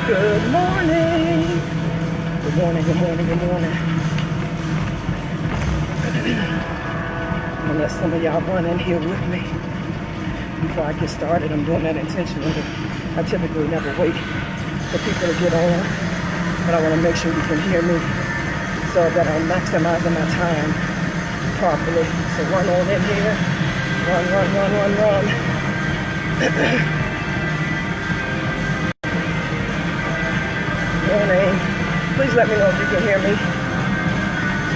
Good morning. Good morning, good morning, good morning. I'm gonna let some of y'all run in here with me before I get started. I'm doing that intentionally. I typically never wait for people to get on, but I want to make sure you can hear me so that I'm maximizing my time properly. So run on in here. Run, run, run, run, run. Morning. Please let me know if you can hear me.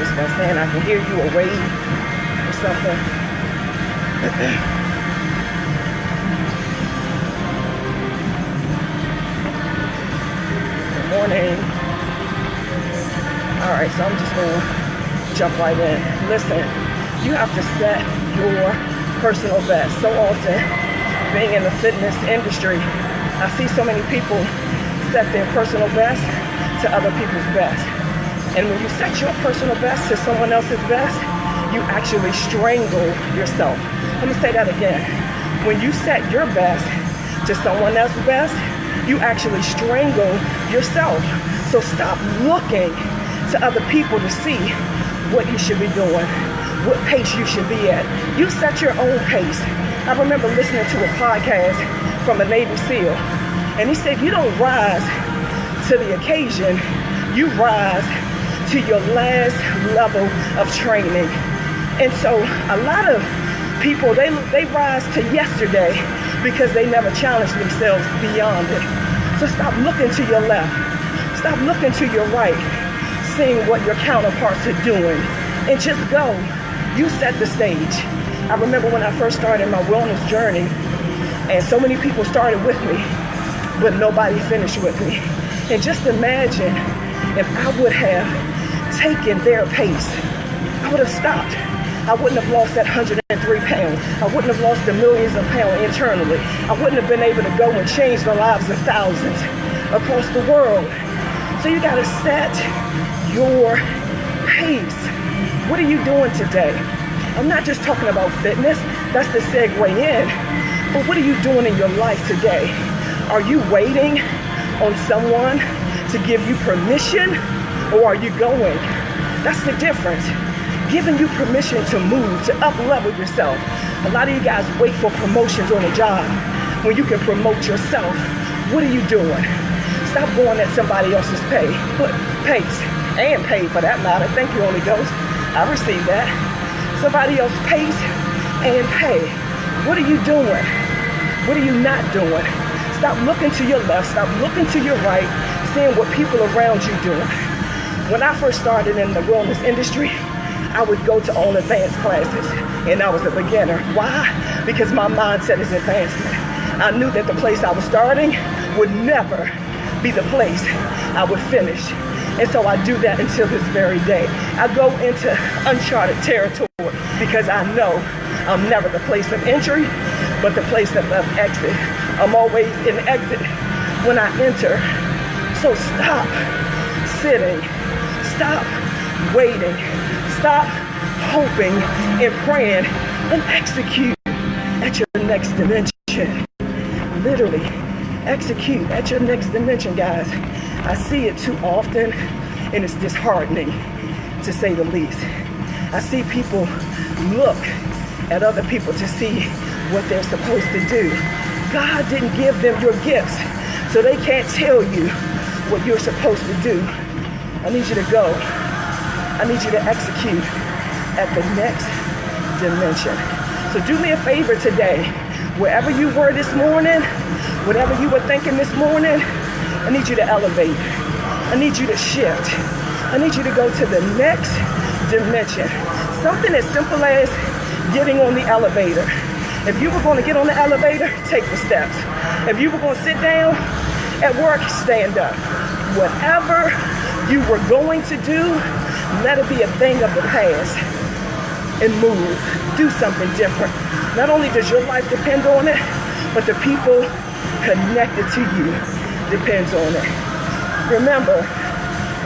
Just by saying I can hear you or wave or something. Good morning. All right, so I'm just going to jump right in. Listen, you have to set your personal best. So often, being in the fitness industry, I see so many people set their personal best to other people's best. And when you set your personal best to someone else's best, you actually strangle yourself. Let me say that again. When you set your best to someone else's best, you actually strangle yourself. So stop looking to other people to see what you should be doing, what pace you should be at. You set your own pace. I remember listening to a podcast from a Navy SEAL, and he said, you don't rise to the occasion, you rise to your last level of training. And so a lot of people, they rise to yesterday because they never challenged themselves beyond it. So stop looking to your left, stop looking to your right, seeing what your counterparts are doing, and just go. You set the stage. I remember when I first started my wellness journey, and so many people started with me, but nobody finished with me. And just imagine if I would have taken their pace, I would have stopped. I wouldn't have lost that 103 pounds. I wouldn't have lost the millions of pounds internally. I wouldn't have been able to go and change the lives of thousands across the world. So you gotta set your pace. What are you doing today? I'm not just talking about fitness, that's the segue in, but what are you doing in your life today? Are you waiting on someone to give you permission, or are you going? That's the difference. Giving you permission to move, to up-level yourself. A lot of you guys wait for promotions on a job when you can promote yourself. What are you doing? Stop going at somebody else's pace and pay for that matter. Thank you, Holy Ghost. I received that. Somebody else's pace and pay. What are you doing? What are you not doing? Stop looking to your left, stop looking to your right, seeing what people around you doing. When I first started in the wellness industry, I would go to all advanced classes, and I was a beginner. Why? Because my mindset is advancement. I knew that the place I was starting would never be the place I would finish. And so I do that until this very day. I go into uncharted territory because I know I'm never the place of entry, but the place of exit. I'm always in exit when I enter. So stop sitting, stop waiting, stop hoping and praying, and execute at your next dimension. Literally, execute at your next dimension, guys. I see it too often, and it's disheartening, to say the least. I see people look at other people to see what they're supposed to do. God didn't give them your gifts, so they can't tell you what you're supposed to do. I need you to go. I need you to execute at the next dimension. So do me a favor today. Wherever you were this morning, whatever you were thinking this morning, I need you to elevate. I need you to shift. I need you to go to the next dimension. Something as simple as getting on the elevator. If you were going to get on the elevator, take the steps. If you were going to sit down at work, stand up. Whatever you were going to do, let it be a thing of the past and move. Do something different. Not only does your life depend on it, but the people connected to you depends on it. Remember,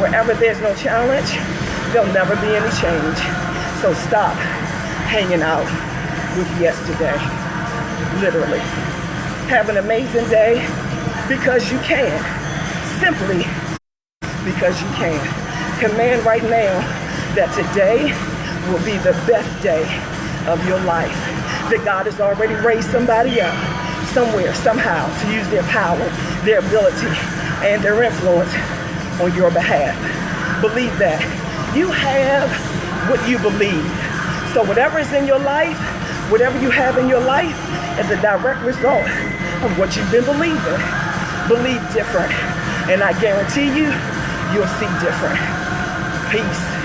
wherever there's no challenge, there'll never be any change. So stop hanging out with yesterday. Literally. Have an amazing day because you can. simply because you can. Command right now that today will be the best day of your life. That God has already raised somebody up somewhere, somehow, to use their power, their ability, and their influence on your behalf. Believe that. You have what you believe. So whatever is in your life, whatever you have in your life is a direct result of what you've been believing. Believe different, and I guarantee you, you'll see different. Peace.